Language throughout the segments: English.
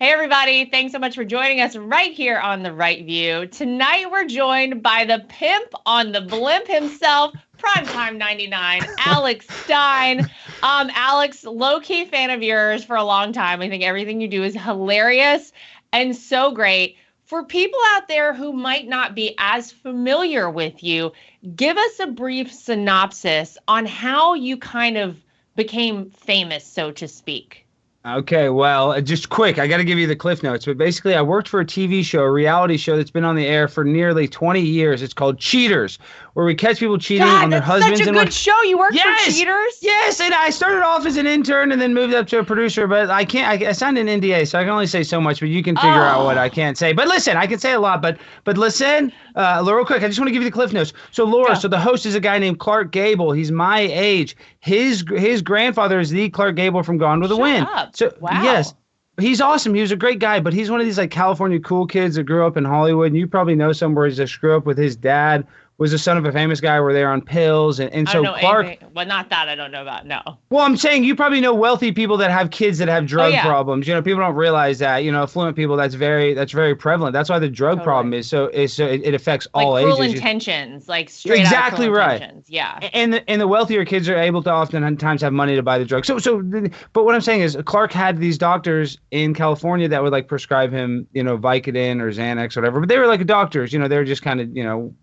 Hey, everybody. Thanks so much for joining us right here on The Right View. Tonight, we're joined by the pimp on the blimp himself, Primetime 99, Alex Stein. Alex, low-key fan of yours for a long time. I think everything you do is hilarious and so great. For people out there who might not be as familiar with you, give us a brief synopsis on how you kind of became famous, so to speak. Okay, well, just quick, I got to give you the cliff notes. But basically, I worked for a TV show, a reality show that's been on the air for nearly 20 years. It's called Cheaters, where we catch people cheating on their husbands. Such a good show. You worked for Cheaters? Yes, and I started off as an intern and then moved up to a producer, but I signed an NDA, so I can only say so much, but you can figure out what I can't say. But listen, I can say a lot, but listen, real quick, I just want to give you the cliff notes. So Laura, so the host is a guy named Clark Gable. He's my age. His grandfather is the Clark Gable from Gone with the Wind. So yes, he's awesome. He was a great guy, but he's one of these like California cool kids that grew up in Hollywood. And you probably know some where he just grew up with his dad was the son of a famous guy where they're on pills. And so Clark, well, not that I don't know about. No. Well, I'm saying you probably know wealthy people that have kids that have drug problems. You know, people don't realize that, affluent people, that's very prevalent. That's why the drug problem is so it affects all ages. Cruel intentions, like straight exactly out cruel right. Intentions. Yeah. And the wealthier kids are able to oftentimes have money to buy the drugs. But what I'm saying is Clark had these doctors in California that would like prescribe him, Vicodin or Xanax or whatever. But they were like doctors, they were just kind of,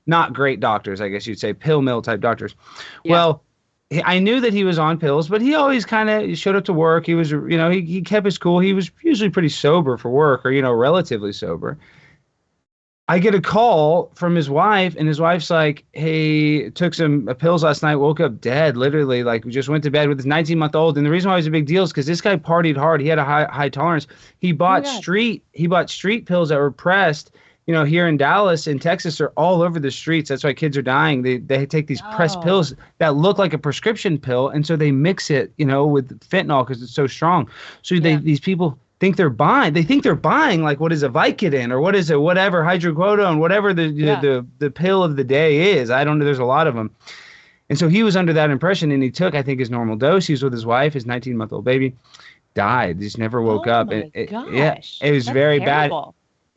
not great doctors, I guess you'd say, pill mill type doctors. Yeah. Well, I knew that he was on pills, but he always kind of showed up to work. He was, he kept his cool. He was usually pretty sober for work or, relatively sober. I get a call from his wife, and his wife's like, hey, took some pills last night, woke up dead, literally, like just went to bed with his 19-month-old. And the reason why it was a big deal is because this guy partied hard. He had a high tolerance. He bought street pills that were pressed. Here in Dallas and Texas are all over the streets. That's why kids are dying. They take these pressed pills that look like a prescription pill, and so they mix it, with fentanyl because it's so strong. So these people think they're buying. They think they're buying like what is a Vicodin or what is it, whatever hydrocodone, whatever the pill of the day is. I don't know. There's a lot of them. And so he was under that impression, and he took, I think, his normal dose. He was with his wife, his 19-month-old baby, died. Just never woke up. It was very bad.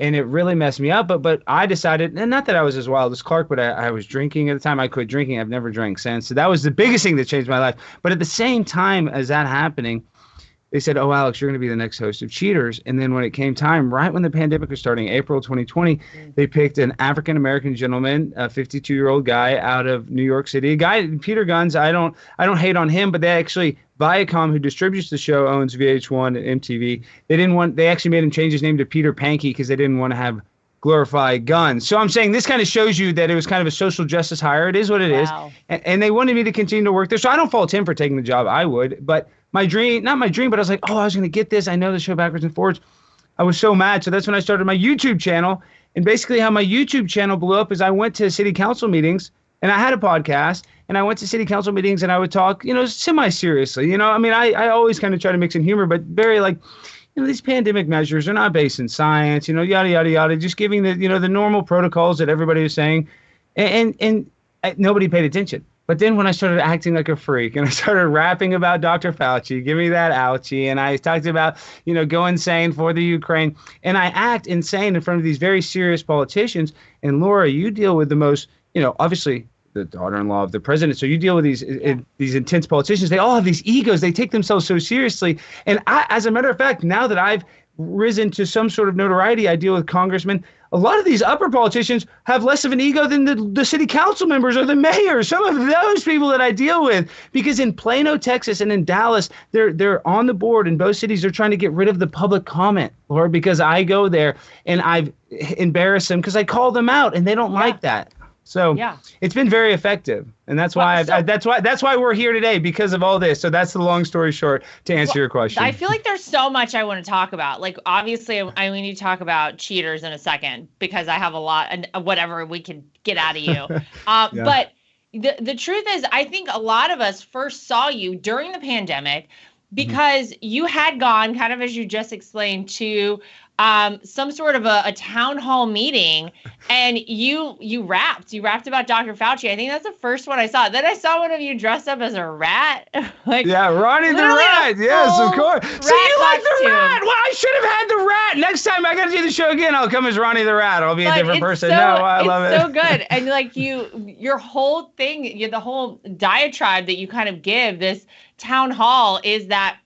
And it really messed me up. But I decided, and not that I was as wild as Clark, but I was drinking at the time. I quit drinking. I've never drank since. So that was the biggest thing that changed my life. But at the same time as that happening, they said, oh, Alex, you're going to be the next host of Cheaters. And then when it came time, right when the pandemic was starting, April 2020, they picked an African-American gentleman, a 52-year-old guy out of New York City. A guy, Peter Guns, I don't hate on him, but they actually, Viacom, who distributes the show, owns VH1 and MTV. They actually made him change his name to Peter Pankey because they didn't want to have glorify guns. So I'm saying this kind of shows you that it was kind of a social justice hire. It is what it is. And they wanted me to continue to work there. So I don't fault him for taking the job. I would. But not my dream, but I was like, oh, I was going to get this. I know the show backwards and forwards. I was so mad. So that's when I started my YouTube channel. And basically how my YouTube channel blew up is I went to city council meetings and I had a podcast and I went to city council meetings and I would talk, semi-seriously. I always kind of try to mix in humor, but very like, these pandemic measures are not based in science, yada, yada, yada, just giving the normal protocols that everybody was saying. And nobody paid attention. But then when I started acting like a freak and I started rapping about Dr. Fauci, give me that ouchie, and I talked about, go insane for the Ukraine, and I act insane in front of these very serious politicians. And Laura, you deal with the most, obviously the daughter-in-law of the president. So you deal with these intense politicians. They all have these egos. They take themselves so seriously. And as a matter of fact, now that I've risen to some sort of notoriety, I deal with congressmen. A lot of these upper politicians have less of an ego than the city council members or the mayor. Some of those people that I deal with, because in Plano, Texas, and in Dallas, they're on the board in both cities. They're trying to get rid of the public comment, Lord, because I go there and I've embarrassed them because I call them out and they don't like that. So it's been very effective, and that's why that's why we're here today, because of all this. So that's the long story short to answer your question. I feel like there's so much I want to talk about. Like, obviously, I need to talk about Cheaters in a second because I have a lot and whatever we can get out of you. But the truth is, I think a lot of us first saw you during the pandemic because you had gone, kind of as you just explained, to some sort of a town hall meeting, and you rapped about Dr. Fauci. I think that's the first one I saw. Then I saw one of you dressed up as a rat. Like, yeah, Ronnie the rat. Yes, of course. So you like the rat? Well, I should have had the rat. Next time I got to do the show again, I'll come as Ronnie the rat. I'll be a different person. I love it. It's so good. And like your whole thing, the whole diatribe that you kind of give this town hall is that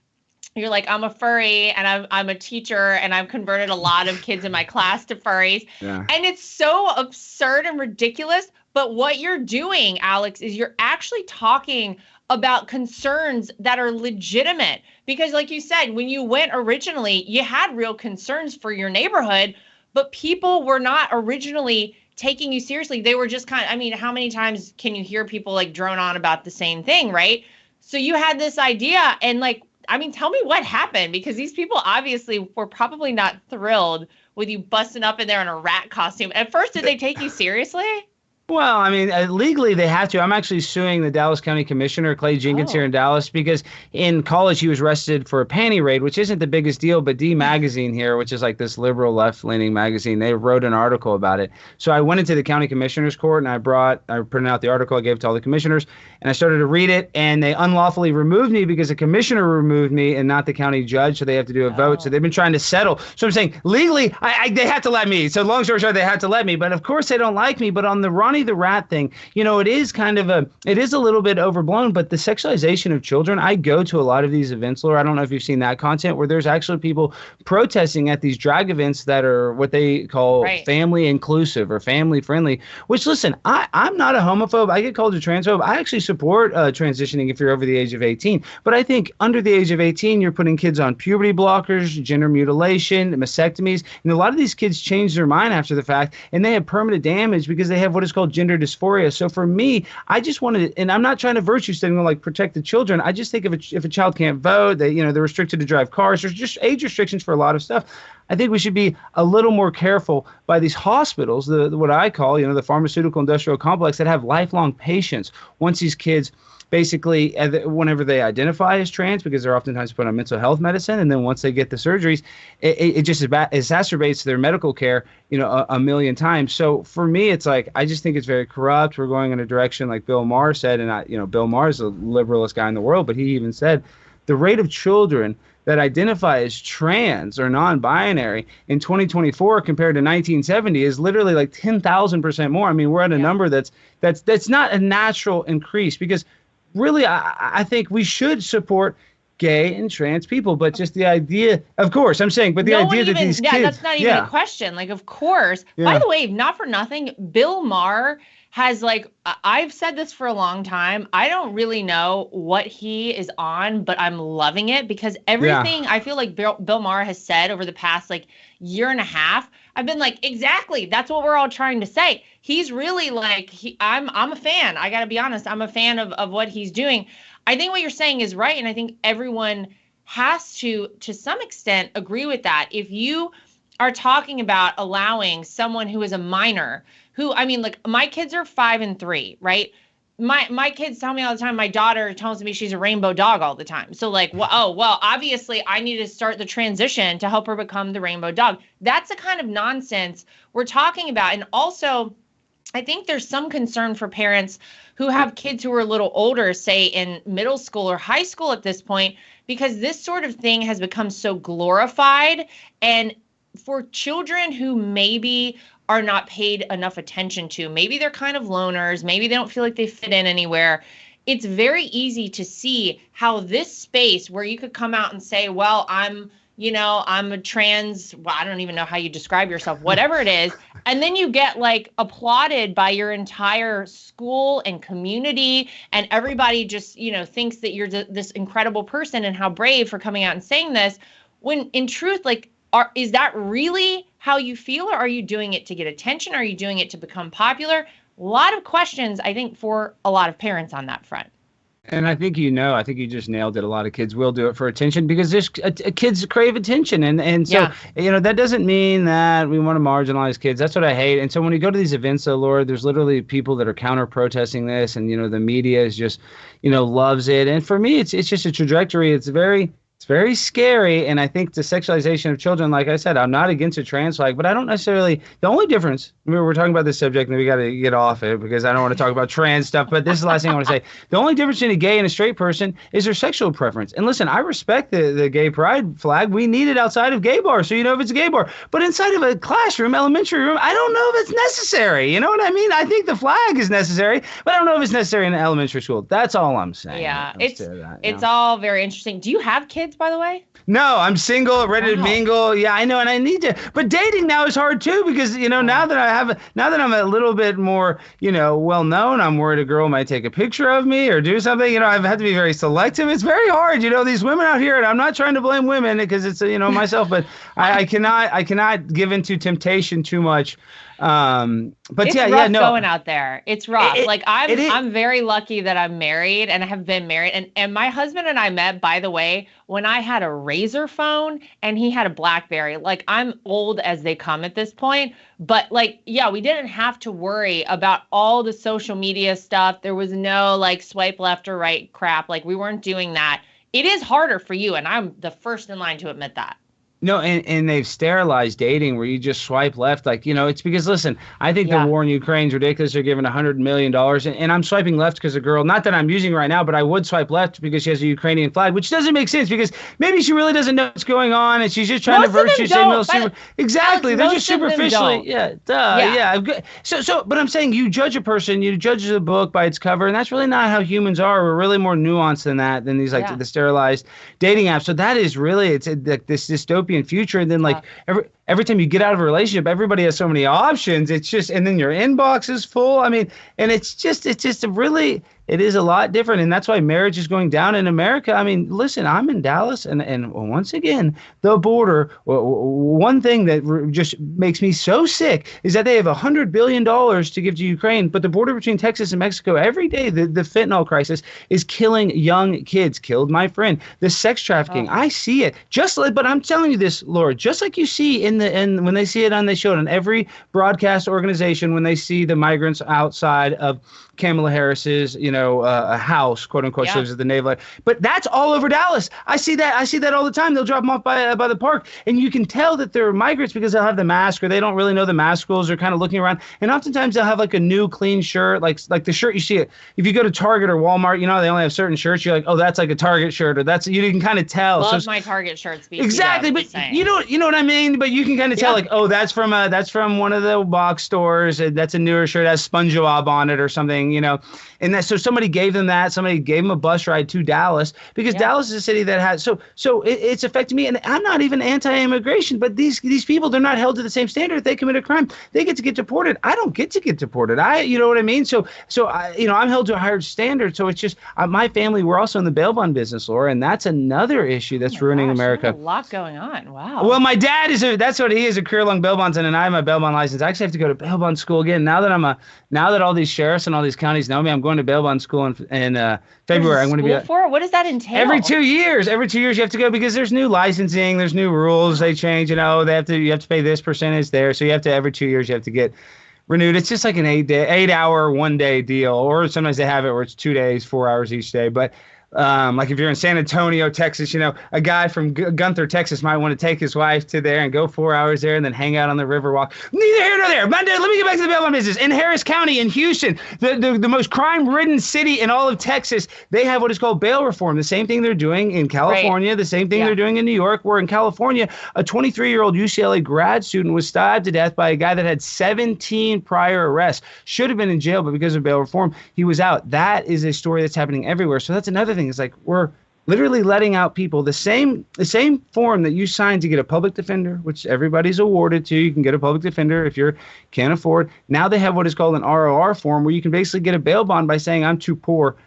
you're like, I'm a furry and I'm a teacher and I've converted a lot of kids in my class to furries. Yeah. And it's so absurd and ridiculous. But what you're doing, Alex, is you're actually talking about concerns that are legitimate. Because like you said, when you went originally, you had real concerns for your neighborhood, but people were not originally taking you seriously. They were just kind of, I mean, how many times can you hear people like drone on about the same thing, right? So you had this idea and like, I mean, tell me what happened, because these people obviously were probably not thrilled with you busting up in there in a rat costume. At first, did they take you seriously? Well, I mean, legally they have to. I'm actually suing the Dallas County Commissioner, Clay Jenkins, here in Dallas, because in college he was arrested for a panty raid, which isn't the biggest deal, but D Magazine here, which is like this liberal left-leaning magazine, they wrote an article about it. So I went into the county commissioner's court and I printed out the article, I gave it to all the commissioners, and I started to read it, and they unlawfully removed me because a commissioner removed me and not the county judge, so they have to do a vote. So they've been trying to settle. So I'm saying legally, they have to let me. So long story short, they had to let me, but of course they don't like me. But on the Ronnie the rat thing, it is kind of it is a little bit overblown, but the sexualization of children, I go to a lot of these events, Laura. I don't know if you've seen that content where there's actually people protesting at these drag events that are what they call family inclusive or family friendly, which listen, I'm not a homophobe. I get called a transphobe. I actually support transitioning if you're over the age of 18. But I think under the age of 18, you're putting kids on puberty blockers, gender mutilation, mastectomies. And a lot of these kids change their mind after the fact, and they have permanent damage because they have what is called gender dysphoria. So for me, I just wanted, and I'm not trying to virtue signal like protect the children. I just think if a child can't vote, they're restricted to drive cars. There's just age restrictions for a lot of stuff. I think we should be a little more careful by these hospitals, what I call, the pharmaceutical industrial complex, that have lifelong patience once these kids basically, whenever they identify as trans, because they're oftentimes put on mental health medicine, and then once they get the surgeries, it just exacerbates their medical care, a million times. So for me, it's like, I just think it's very corrupt. We're going in a direction like Bill Maher said, and Bill Maher is the liberalist guy in the world, but he even said the rate of children that identify as trans or non-binary in 2024 compared to 1970 is literally like 10,000% more. I mean, we're at a number that's not a natural increase, because really, I think we should support gay and trans people, but just the idea, of course, I'm saying, but the idea that these kids... that's not even a question. Like, of course. Yeah. By the way, not for nothing, Bill Maher has, like, I've said this for a long time. I don't really know what he is on, but I'm loving it, because everything I feel like Bill Maher has said over the past, like, year and a half, I've been like, exactly, that's what we're all trying to say. He's really like, I'm a fan. I got to be honest. I'm a fan of what he's doing. I think what you're saying is right. And I think everyone has to some extent, agree with that. If you are talking about allowing someone who is a minor, like my kids are 5 and 3, right? My kids tell me all the time, my daughter tells me she's a rainbow dog all the time. So like, well, obviously I need to start the transition to help her become the rainbow dog. That's the kind of nonsense we're talking about. And also, I think there's some concern for parents who have kids who are a little older, say in middle school or high school at this point, because this sort of thing has become so glorified. And for children who maybe are not paid enough attention to, maybe they're kind of loners, maybe they don't feel like they fit in anywhere, it's very easy to see how this space where you could come out and say, well, I'm a trans, well, I don't even know how you describe yourself, whatever it is. And then you get like applauded by your entire school and community, and everybody just, thinks that you're this incredible person and how brave for coming out and saying this, when in truth, like, is that really how you feel, or are you doing it to get attention? Are you doing it to become popular? A lot of questions, I think, for a lot of parents on that front. And I think I think you just nailed it. A lot of kids will do it for attention because there's kids crave attention. And so, that doesn't mean that we want to marginalize kids. That's what I hate. And so when you go to these events, though, Laura, there's literally people that are counter protesting this, and, the media is just, loves it. And for me, it's just a trajectory. It's It's very scary, and I think the sexualization of children, like I said, I'm not against a trans flag, but I don't necessarily. The only difference, I mean, we're talking about this subject, and we got to get off it because I don't want to talk about trans stuff. But this is the last thing I want to say. The only difference between a gay and a straight person is their sexual preference. And listen, I respect the gay pride flag. We need it outside of gay bars, so you know if it's a gay bar. But inside of a classroom, elementary room, I don't know if it's necessary. You know what I mean? I think the flag is necessary, but I don't know if it's necessary in an elementary school. That's all I'm saying. Yeah, it's all very interesting. Do you have kids, by the way? No, I'm single, ready to mingle. Yeah, I know, and I need to. But dating now is hard too because now that I'm a little bit more well known, I'm worried a girl might take a picture of me or do something. I've had to be very selective. It's very hard. These women out here, and I'm not trying to blame women because it's myself, but I cannot give into temptation too much. But it's rough going out there. It's rough. I'm very lucky that I'm married and I have been married. And my husband and I met, by the way, when I had a Razor phone and he had a BlackBerry. Like, I'm old as they come at this point, but we didn't have to worry about all the social media stuff. There was no swipe left or right crap. We weren't doing that. It is harder for you, and I'm the first in line to admit that. No, and they've sterilized dating where you just swipe left. It's because, listen, I think the war in Ukraine is ridiculous. They're giving $100 million. And I'm swiping left because a girl, not that I'm using right now, but I would swipe left because she has a Ukrainian flag, which doesn't make sense because maybe she really doesn't know what's going on and she's just trying to virtue signal. Exactly. They're just superficially. Yeah. So, but I'm saying you judge a person, you judge the book by its cover, and that's really not how humans are. We're really more nuanced than that, than these the sterilized dating apps. So that is really, it's this dystopian future, and then every time you get out of a relationship, everybody has so many options. It's just, and then your inbox is full. I mean, and it's just it is a lot different, and that's why marriage is going down in America. I mean, listen, I'm in Dallas, and once again, the border. One thing that just makes me so sick is that they have $100 billion to give to Ukraine, but the border between Texas and Mexico every day, the fentanyl crisis is killing young kids. Killed my friend. The sex trafficking, I see it. But I'm telling you this, Laura, just like you see in when they see it they show it on every broadcast organization when they see the migrants outside of Kamala Harris's, a house, quote unquote, shows at the naval. But that's all over Dallas. I see that all the time. They'll drop them off by the park, and you can tell that they're migrants because they'll have the mask, or they don't really know the mask rules. They're kind of looking around, and oftentimes they'll have a new clean shirt, like the shirt you see it. If you go to Target or Walmart, they only have certain shirts. You're like, oh, that's like a Target shirt, or that's, you can kind of tell. Love my Target shirts. Exactly, but you know what I mean. But you can kind of tell, oh, that's from one of the box stores. That's a newer shirt, has SpongeBob on it or something, And so somebody gave them that. Somebody gave them a bus ride to Dallas because Dallas is a city that has so it's affecting me. And I'm not even anti-immigration, but these people, they're not held to the same standard. If they commit a crime, they get to get deported. I don't get to get deported. You know what I mean? So I'm held to a higher standard. So it's just my family. We're also in the bail bond business, Laura, and that's another issue that's ruining America. A lot going on. Wow. Well, my dad that's what he is, a career-long bail bondsman, and I have my bail bond license. I actually have to go to bail bond school again now that all these sheriffs and all these counties know me. I'm going to bail bond school in February. I'm going to be for. What does that entail? Every 2 years you have to go because there's new licensing, there's new rules, they change. You have to pay this percentage there, so you have to every 2 years you have to get renewed. It's just like an 8-hour 1-day deal, or sometimes they have it where it's 2 days, 4 hours each day, but. Like if you're in San Antonio, Texas, a guy from Gunther, Texas might want to take his wife to there and go 4 hours there and then hang out on the Riverwalk. Neither here nor there. But let me get back to the bail bond business. In Harris County, in Houston, the most crime-ridden city in all of Texas, they have what is called bail reform. The same thing they're doing in California, the same thing they're doing in New York, where in California, a 23-year-old UCLA grad student was stabbed to death by a guy that had 17 prior arrests. Should have been in jail, but because of bail reform, he was out. That is a story that's happening everywhere. So that's another thing. It's like we're literally letting out people the same form that you signed to get a public defender, which everybody's awarded to. You can get a public defender if you can't afford. Now they have what is called an ROR form, where you can basically get a bail bond by saying I'm too poor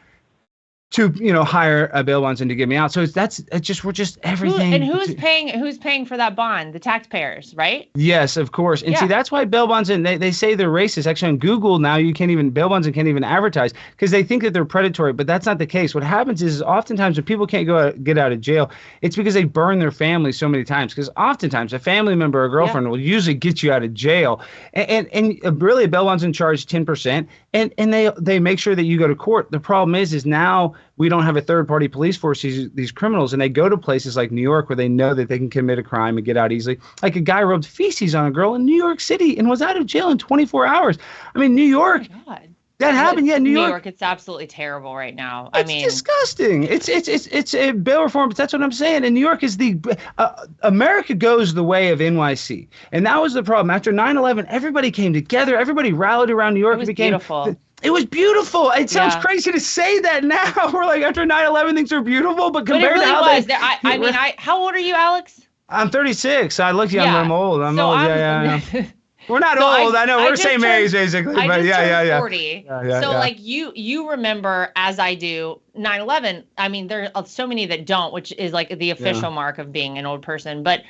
to hire a bail bondsman to get me out. So we're just everything. And who's paying for that bond? The taxpayers, right? Yes, of course. And see, that's why bail bondsmen, they say they're racist. Actually, on Google now, bail bondsmen can't even advertise because they think that they're predatory, but that's not the case. What happens is oftentimes when people can't get out of jail, it's because they burn their family so many times. Because oftentimes a family member or girlfriend will usually get you out of jail, and really a bail bondsman charge 10%, and they make sure that you go to court. The problem is now we don't have a third-party police force, these criminals, and they go to places like New York where they know that they can commit a crime and get out easily. Like a guy rubbed feces on a girl in New York City and was out of jail in 24 hours. I mean, New York. Oh my God. That happened, yeah. New York, it's absolutely terrible right now. It's disgusting. It's a bail reform, but that's what I'm saying. And New York is America goes the way of NYC, and that was the problem. After 9/11, everybody came together. Everybody rallied around New York. It was beautiful. It was beautiful. It sounds crazy to say that now. We're like, after 9/11, things are beautiful, but compared to how how old are you, Alex? I'm 36. I look young. I'm old. I'm old. Yeah. We're not old. I know we're same age basically, but yeah. 40. So like you remember, as I do, 9/11. I mean, there are so many that don't, which is like the official mark of being an old person. But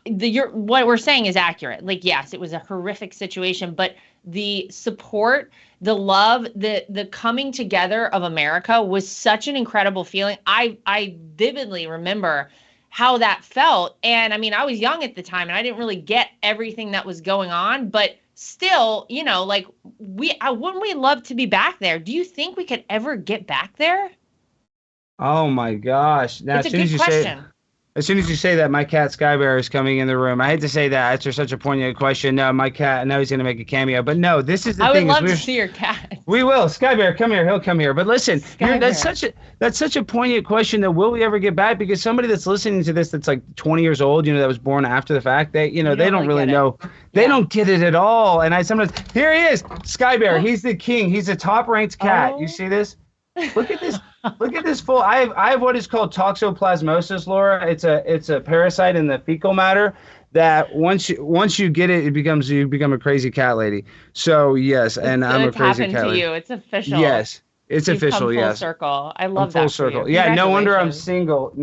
what we're saying is accurate. Like, yes, it was a horrific situation, but the support, the love, the coming together of America was such an incredible feeling. I vividly remember how that felt. And I mean, I was young at the time and I didn't really get everything that was going on, but still, you know, like wouldn't we love to be back there? Do you think we could ever get back there? Oh my gosh. Now, it's a good question. As soon as you say that, my cat Sky Bear is coming in the room. I hate to say that. It's such a poignant question. No, my cat, now he's going to make a cameo. But no, this is the thing. I would love to see your cat. We will. Sky Bear, come here. He'll come here. But listen, that's such a poignant question that will we ever get back? Because somebody that's listening to this that's like 20 years old, you know, that was born after the fact, they don't really know. They don't get it at all. And I sometimes, here he is, Sky Bear. He's the king. He's a top-ranked cat. You see this? Look at this. Look at this full. I have what is called toxoplasmosis, Laura. It's a parasite in the fecal matter that once you get it, you become a crazy cat lady. So yes, and I'm a crazy cat lady. It's official. Yes, it's official. Full circle. I love that. Full circle. Yeah. No wonder I'm single.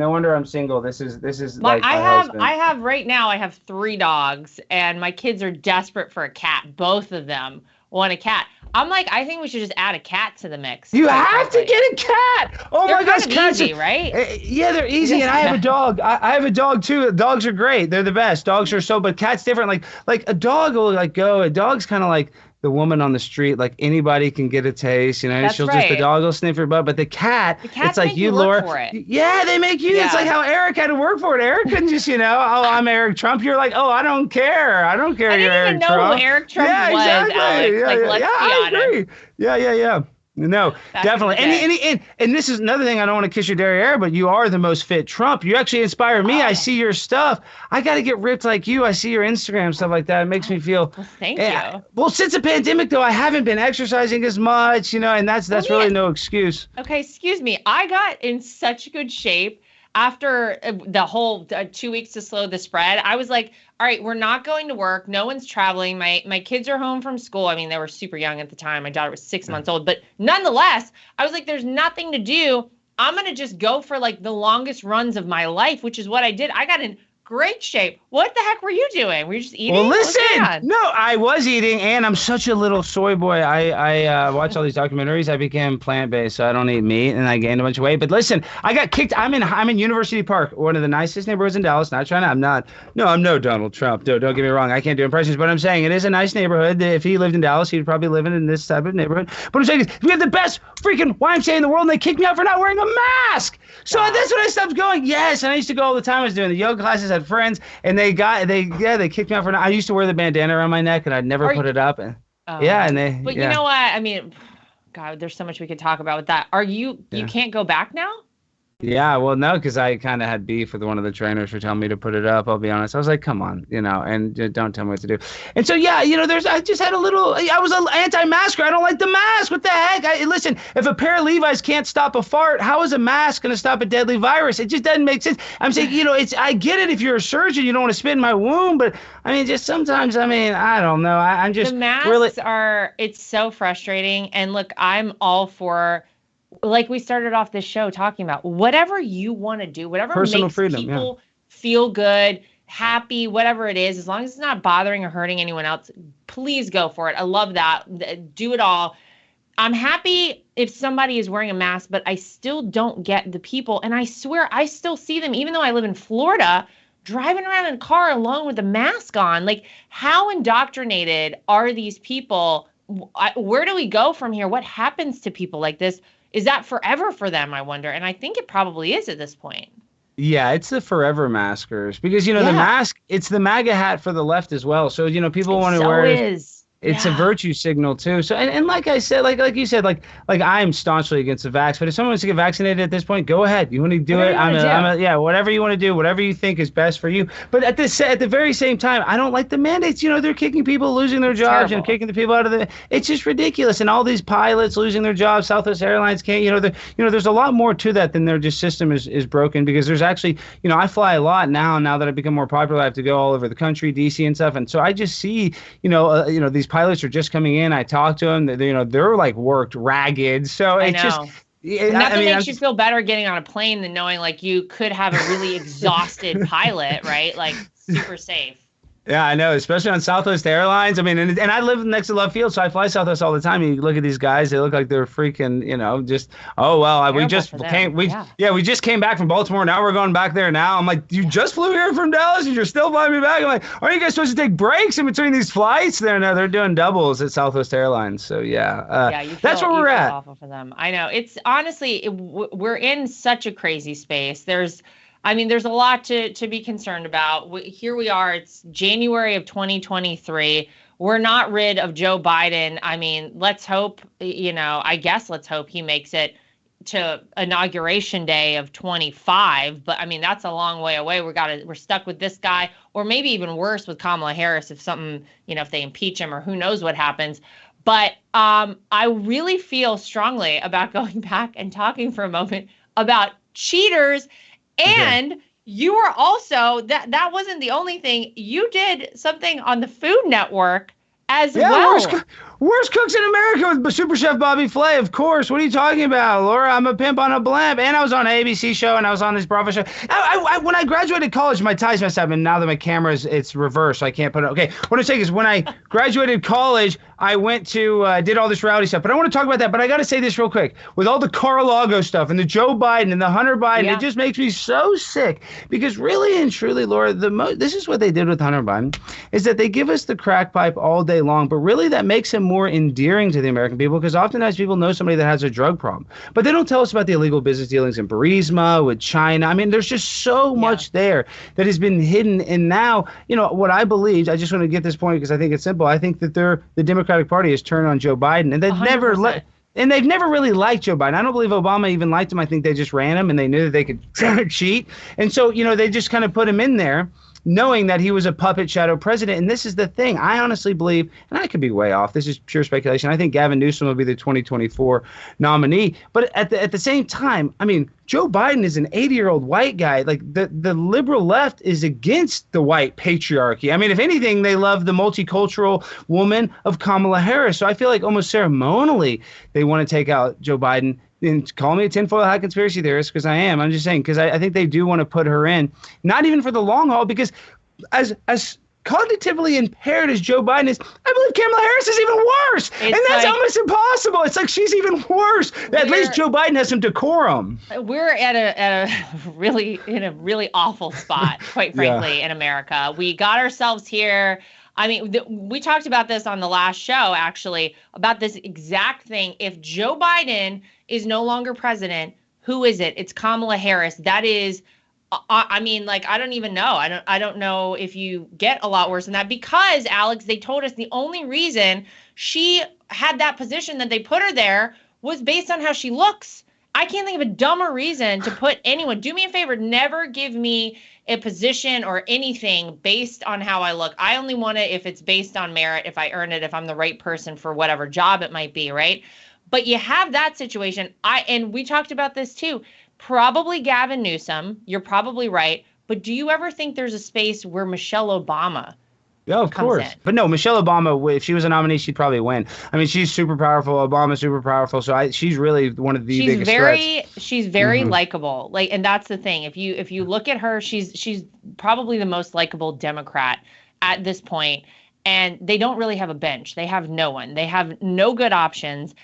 This is like my husband. I have right now. I have 3 dogs, and my kids are desperate for a cat. Both of them want a cat. I'm like, I think we should just add a cat to the mix. You have to get a cat. Oh my gosh, cats are easy, right? Yeah, they're easy, and I have a dog. I have a dog too. Dogs are great. They're the best. Dogs are but cats different. Like a dog will like go. A dog's kind of like the woman on the street. Like anybody can get a taste. You know, the dog will sniff your butt. But the cat, it's like you, Laura. For it. Yeah, they make you. Yeah. It's like how Eric had to work for it. Eric couldn't just, oh, I'm Eric Trump. You're like, oh, I don't care. I don't care. I didn't even know who Eric Trump was, exactly. Alex. Yeah, let's be honest. I agree. Yeah. No, definitely. And this is another thing. I don't want to kiss your derriere, but you are the most fit Trump. You actually inspire me. I see your stuff. I got to get ripped like you. I see your Instagram, stuff like that. It makes me feel. Well, thank you. Well, since the pandemic, though, I haven't been exercising as much, and that's really no excuse. Okay, excuse me. I got in such good shape after the whole 2 weeks to slow the spread. I was like, all right, we're not going to work. No one's traveling. My kids are home from school. I mean, they were super young at the time. My daughter was 6 months old. But nonetheless, I was like, there's nothing to do. I'm going to just go for like the longest runs of my life, which is what I did. I got in great shape. What the heck were you doing? Were you just eating? Well, listen. No, I was eating, and I'm such a little soy boy. I watch all these documentaries. I became plant-based, so I don't eat meat, and I gained a bunch of weight. But listen, I got kicked. I'm in University Park, one of the nicest neighborhoods in Dallas. Not trying to. I'm no Donald Trump. Don't get me wrong. I can't do impressions, but I'm saying it is a nice neighborhood. If he lived in Dallas, he'd probably live in this type of neighborhood. But I'm saying is, we have the best freaking YMCA in the world, and they kicked me out for not wearing a mask. So that's when I stopped going. Yes, and I used to go all the time. I was doing the yoga classes. Had friends, and they kicked me out for. I used to wear the bandana around my neck, and I'd never put it up. And But you know what? I mean, God, there's so much we could talk about with that. You can't go back now? Yeah, well, no, because I kind of had beef with one of the trainers for telling me to put it up. I'll be honest. I was like, come on, and don't tell me what to do. And so, I just had I was an anti-masker. I don't like the mask. What the heck? Listen, if a pair of Levi's can't stop a fart, how is a mask going to stop a deadly virus? It just doesn't make sense. I'm saying, I get it if you're a surgeon, you don't want to spit in my wound, but I mean, just sometimes, I don't know. I'm just the masks it's so frustrating. And look, I'm all for, like we started off this show talking about, whatever you want to do, whatever personal makes freedom, people feel good, happy, whatever it is, as long as it's not bothering or hurting anyone else, please go for it. I love that. Do it all. I'm happy if somebody is wearing a mask, but I still don't get the people. And I swear I still see them, even though I live in Florida, driving around in a car alone with a mask on. Like, how indoctrinated are these people? Where do we go from here? What happens to people like this? is that forever for them, I wonder? And I think it probably is at this point. Yeah, it's the forever maskers because, the mask, it's the MAGA hat for the left as well. So, people want to wear it. It's a virtue signal too. So, and like I said, like you said, like I am staunchly against the vax, but if someone wants to get vaccinated at this point, go ahead. You want to do it? Yeah, whatever you want to do, whatever you think is best for you. But at the very same time, I don't like the mandates. They're kicking people, losing their jobs, kicking the people out of the. It's just ridiculous. And all these pilots losing their jobs, Southwest Airlines can't. There's a lot more to that than their just system is broken, because there's actually, I fly a lot now. Now that I've become more popular, I have to go all over the country, DC and stuff, and so I just see, these pilots are just coming in. I talk to them. They're like worked ragged. So it's just. Nothing makes you feel better getting on a plane than knowing like you could have a really exhausted pilot, right? Like super safe. Yeah, I know, especially on Southwest Airlines. I mean, and I live next to Love Field, so I fly Southwest all the time. You look at these guys; they look like they're freaking, just we just came back from Baltimore. Now we're going back there. Now I'm like, you just flew here from Dallas, and you're still flying me back. I'm like, aren't you guys supposed to take breaks in between these flights? They're doing doubles at Southwest Airlines. So that's where we're at. Awful for them. I know. It's honestly, we're in such a crazy space. There's a lot to be concerned about. Here we are. It's January of 2023. We're not rid of Joe Biden. I mean, let's hope, let's hope he makes it to Inauguration Day of 25. But I mean, that's a long way away. We're stuck with this guy, or maybe even worse with Kamala Harris if something, if they impeach him or who knows what happens. But I really feel strongly about going back and talking for a moment about cheaters. And you were also, that wasn't the only thing. You did something on the Food Network as well. Worst cooks in America with Super Chef Bobby Flay, of course. What are you talking about, Laura? I'm a pimp on a blimp. And I was on an ABC show, and I was on this Bravo show. When I graduated college, my ties messed up, and now that my camera it's reversed, so I can't put it. Okay, what I'm saying is when I graduated college, I went to, did all this reality stuff. But I want to talk about that. But I got to say this real quick. With all the Mar-a-Lago stuff and the Joe Biden and the Hunter Biden, it just makes me so sick. Because really and truly, Laura, this is what they did with Hunter Biden, is that they give us the crack pipe all day long. But really that makes him more endearing to the American people, because oftentimes people know somebody that has a drug problem, but they don't tell us about the illegal business dealings in Burisma, with China. I mean, there's just so much there that has been hidden. And now, what I believe, I just want to get this point because I think it's simple. I think that the Democratic Party has turned on Joe Biden, and they've 100%. They've never really liked Joe Biden. I don't believe Obama even liked him. I think they just ran him, and they knew that they could cheat. And so, they just kind of put him in there, knowing that he was a puppet shadow president. And this is the thing. I honestly believe, and I could be way off, this is pure speculation, I think Gavin Newsom will be the 2024 nominee. But at the same time, I mean, Joe Biden is an 80-year-old white guy. Like, the liberal left is against the white patriarchy. I mean, if anything, they love the multicultural woman of Kamala Harris. So I feel like almost ceremonially they want to take out Joe Biden. And call me a tinfoil hat conspiracy theorist, because I am. I'm just saying, because I think they do want to put her in, not even for the long haul, because as cognitively impaired as Joe Biden is, I believe Kamala Harris is even worse. And that's almost impossible. It's like she's even worse. At least Joe Biden has some decorum. We're at a really awful spot, quite frankly, in America. We got ourselves here. I mean, we talked about this on the last show, actually, about this exact thing. If Joe Biden is no longer president, who is it? It's Kamala Harris. That is, I mean, like, I don't even know. I don't know if you get a lot worse than that, because, Alex, they told us the only reason she had that position that they put her there was based on how she looks. I can't think of a dumber reason to put anyone. Do me a favor, never give me a position or anything based on how I look. I only want it if it's based on merit, if I earn it, if I'm the right person for whatever job it might be, right? But you have that situation. And we talked about this too. Probably Gavin Newsom. You're probably right. But do you ever think there's a space where Michelle Obama of course. In? But no, Michelle Obama, if she was a nominee, she'd probably win. I mean, she's super powerful. Obama's super powerful. So she's really one of the biggest threats. She's very likable. Like, and that's the thing. If you look at her, she's probably the most likable Democrat at this point. And they don't really have a bench. They have no one. They have no good options.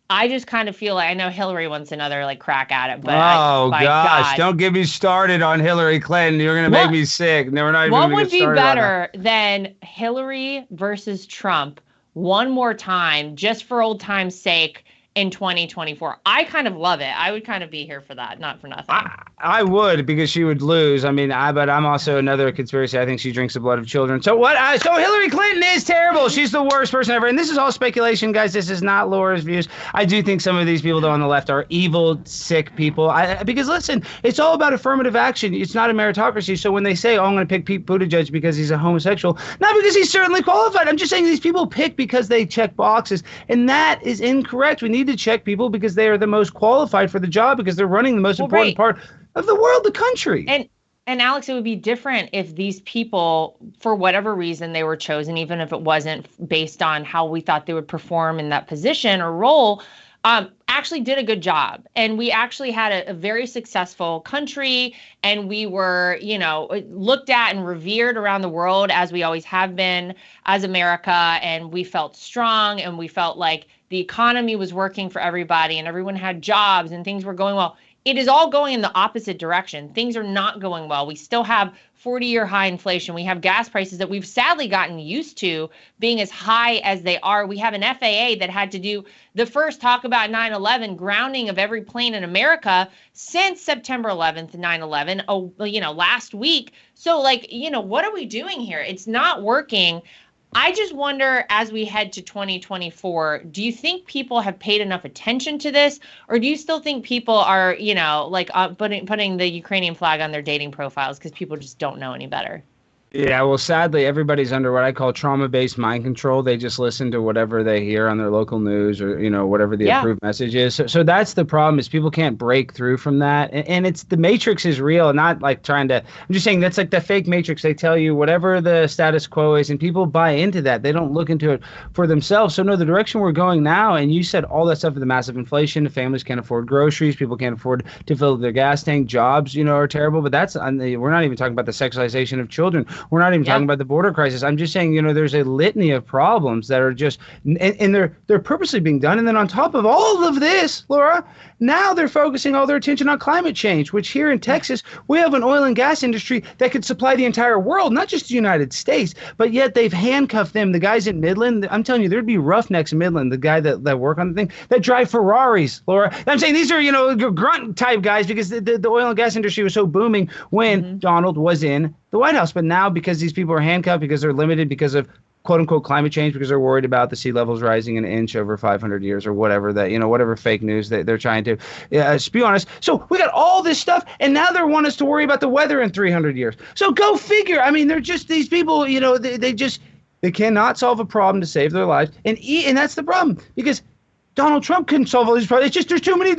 I just kind of feel like, I know Hillary wants another crack at it, but gosh, don't get me started on Hillary Clinton. You're gonna make me sick. No, we're not even. What would be better than Hillary versus Trump one more time, just for old time's sake, in 2024. I kind of love it. I would kind of be here for that, not for nothing. I would, because she would lose. I mean, but I'm also another conspiracy. I think she drinks the blood of children. So what? So Hillary Clinton is terrible. She's the worst person ever. And this is all speculation, guys. This is not Laura's views. I do think some of these people on the left are evil, sick people. Because listen, it's all about affirmative action. It's not a meritocracy. So when they say, oh, I'm going to pick Pete Buttigieg because he's a homosexual, not because he's certainly qualified. I'm just saying these people pick because they check boxes. And that is incorrect. We need to check people because they are the most qualified for the job, because they're running the most important part of the world, the country. And Alex, it would be different if these people, for whatever reason they were chosen, even if it wasn't based on how we thought they would perform in that position or role, actually did a good job. And we actually had a very successful country, and we were, looked at and revered around the world, as we always have been as America. And we felt strong, and we felt like the economy was working for everybody, and everyone had jobs, and things were going well. It is all going in the opposite direction. Things are not going well. We still have 40-year high inflation. We have gas prices that we've sadly gotten used to being as high as they are. We have an FAA that had to do the first talk about 9/11 grounding of every plane in America since September 11th, 9/11, last week. So what are we doing here? It's not working. I just wonder, as we head to 2024, do you think people have paid enough attention to this, or do you still think people are, putting the Ukrainian flag on their dating profiles because people just don't know any better? Yeah, well, sadly, everybody's under what I call trauma-based mind control. They just listen to whatever they hear on their local news, or, whatever the approved message is. So that's the problem, is people can't break through from that. And it's, the matrix is real, not like I'm just saying that's like the fake matrix. They tell you whatever the status quo is, and people buy into that. They don't look into it for themselves. So no, the direction we're going now, and you said all that stuff with the massive inflation, the families can't afford groceries, people can't afford to fill their gas tank, jobs, are terrible. But we're not even talking about the sexualization of children. We're not even talking about the border crisis. I'm just saying, there's a litany of problems that are just, and they're purposely being done. And then on top of all of this, Laura, now they're focusing all their attention on climate change, which here in Texas, we have an oil and gas industry that could supply the entire world, not just the United States, but yet they've handcuffed them. The guys in Midland, I'm telling you, there'd be roughnecks in Midland, the guy that work on the thing, that drive Ferraris, Laura. I'm saying these are, grunt type guys, because the oil and gas industry was so booming when Donald was in the White House. But now, because these people are handcuffed, because they're limited because of quote unquote climate change, because they're worried about the sea levels rising an inch over 500 years or whatever, that, whatever fake news that they're trying to spew on us. So we got all this stuff, and now they want us to worry about the weather in 300 years. So go figure. I mean, they're just, these people, they cannot solve a problem to save their lives. And that's the problem, because Donald Trump couldn't solve all these problems. It's just there's too many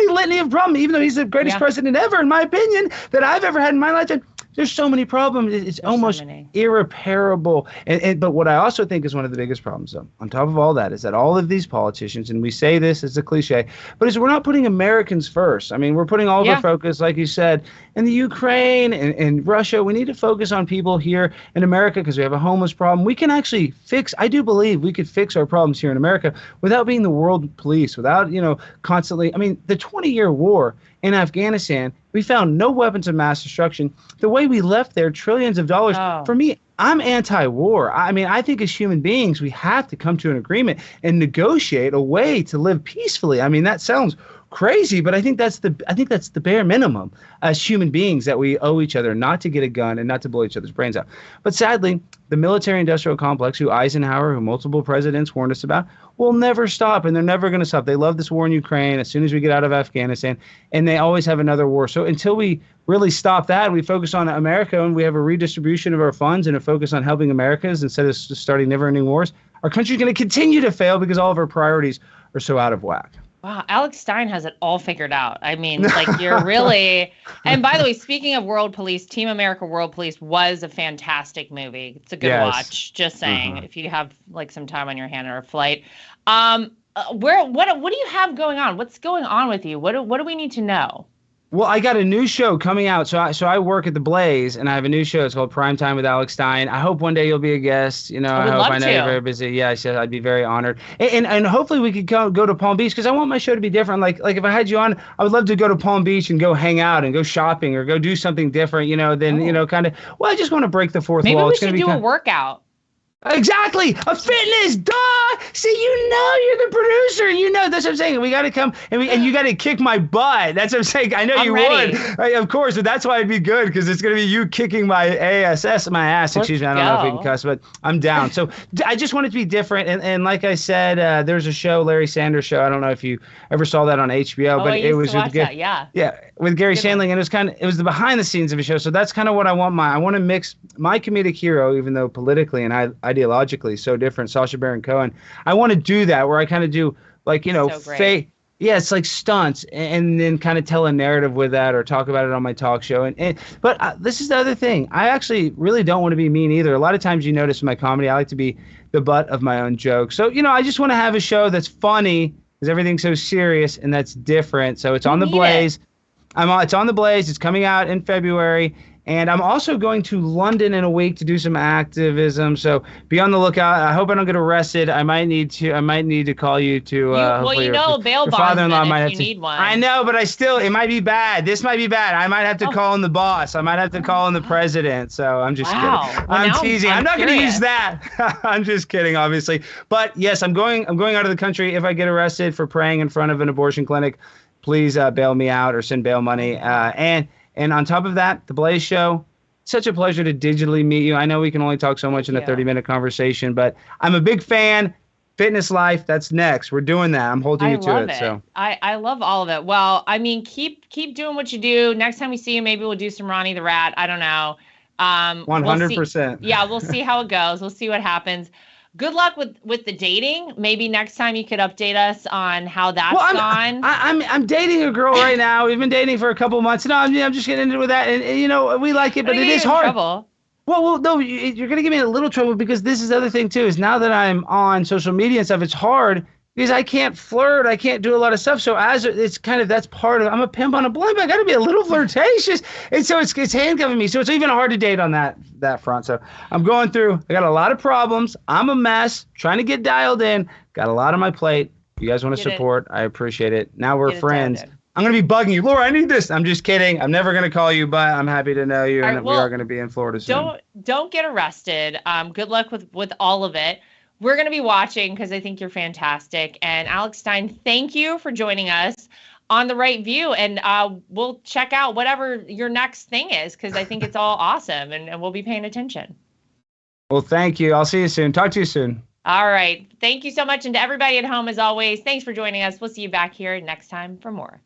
litany of problems, even though he's the greatest president ever, in my opinion, that I've ever had in my lifetime. There's so many problems. It's almost irreparable. But what I also think is one of the biggest problems, though, on top of all that, is that all of these politicians, and we say this as a cliche, but is we're not putting Americans first. I mean, we're putting all of our focus, like you said, in the Ukraine and Russia. We need to focus on people here in America, because we have a homeless problem. We can actually I do believe we could fix our problems here in America without being the world police, without, constantly. I mean, the 20-year war in Afghanistan, we found no weapons of mass destruction. The way we left there, trillions of dollars. For me, I'm anti-war. I mean, I think as human beings, we have to come to an agreement and negotiate a way to live peacefully. I mean, that sounds crazy, but I think that's the bare minimum as human beings, that we owe each other, not to get a gun and not to blow each other's brains out. But sadly, the military-industrial complex, who Eisenhower, who multiple presidents warned us about, will never stop, and they're never going to stop. They love this war in Ukraine as soon as we get out of Afghanistan, and they always have another war. So until we really stop that, we focus on America, and we have a redistribution of our funds and a focus on helping Americans instead of starting never-ending wars, our country's going to continue to fail because all of our priorities are so out of whack. Wow, Alex Stein has it all figured out. I mean, you're really... And by the way, speaking of World Police, Team America World Police was a fantastic movie. It's a good watch, just saying, if you have some time on your hand or a flight. What do you have going on? What's going on with you? What do we need to know? Well, I got a new show coming out. So I work at the Blaze, and I have a new show. It's called Primetime with Alex Stein. I hope one day you'll be a guest. I know you're very busy. Yeah, I'd be very honored. And hopefully we could go to Palm Beach, because I want my show to be different. Like if I had you on, I would love to go to Palm Beach and go hang out and go shopping or go do something different, I just want to break the fourth wall. Maybe we should do a workout. Exactly. A fitness, duh. See, you're the producer. That's what I'm saying. We got to come and you got to kick my butt. That's what I'm saying. I know I'm you ready. would. Right, of course, but that's why it'd be good because it's going to be you kicking my ass. Excuse me. I don't know if we can cuss, but I'm down. So I just want it to be different. And like I said, there's a show, Larry Sanders Show. I don't know if you ever saw that on HBO, but it was with with Gary Shandling, and it was the behind the scenes of a show. So that's kind of what I want to mix my comedic hero, even though politically and ideologically so different, Sacha Baron Cohen. I want to do that where I kind of do it's like stunts and then kind of tell a narrative with that or talk about it on my talk show. But this is the other thing. I actually really don't want to be mean either. A lot of times you notice in my comedy, I like to be the butt of my own jokes. So, I just want to have a show that's funny because everything's so serious and that's different. So it's on the Blaze. It's on the Blaze. It's coming out in February. And I'm also going to London in a week to do some activism. So be on the lookout. I hope I don't get arrested. I might need to call you to. Bail bondsman if you need one. I know, but it might be bad. This might be bad. I might have to call in the boss. I might have to call in the president. So I'm just kidding. Well, I'm teasing. I'm not going to use that. I'm just kidding, obviously. But yes, I'm going out of the country if I get arrested for praying in front of an abortion clinic. Please bail me out or send bail money. And on top of that, the Blaze Show, such a pleasure to digitally meet you. I know we can only talk so much in a 30-minute conversation, but I'm a big fan. Fitness Life, that's next. We're doing that. I'm holding you to it. So I love all of it. Well, I mean, keep doing what you do. Next time we see you, maybe we'll do some Ronnie the Rat. I don't know. 100%. We'll see how it goes. We'll see what happens. Good luck with the dating. Maybe next time you could update us on how that's gone. I'm dating a girl right now. We've been dating for a couple of months. No, I'm just getting into with that, and we like it, but it is hard. Trouble. Well, no, you're gonna give me a little trouble because this is the other thing too. Is now that I'm on social media and stuff, it's hard because I can't flirt. I can't do a lot of stuff. So that's part of. I'm a pimp on a blimp. I got to be a little flirtatious, and so it's handcuffing me. So it's even hard to date on that front. So I'm going through. I got a lot of problems. I'm a mess. Trying to get dialed in. Got a lot on my plate. You guys want to support? I appreciate it. Now we're friends. I'm going to be bugging you. Laura, I need this. I'm just kidding. I'm never going to call you, but I'm happy to know you, and we are going to be in Florida soon. Don't get arrested. Good luck with all of it. We're going to be watching because I think you're fantastic. And Alex Stein, thank you for joining us on The Right View. And we'll check out whatever your next thing is because I think it's all awesome and we'll be paying attention. Well, thank you. I'll see you soon. Talk to you soon. All right. Thank you so much. And to everybody at home, as always, thanks for joining us. We'll see you back here next time for more.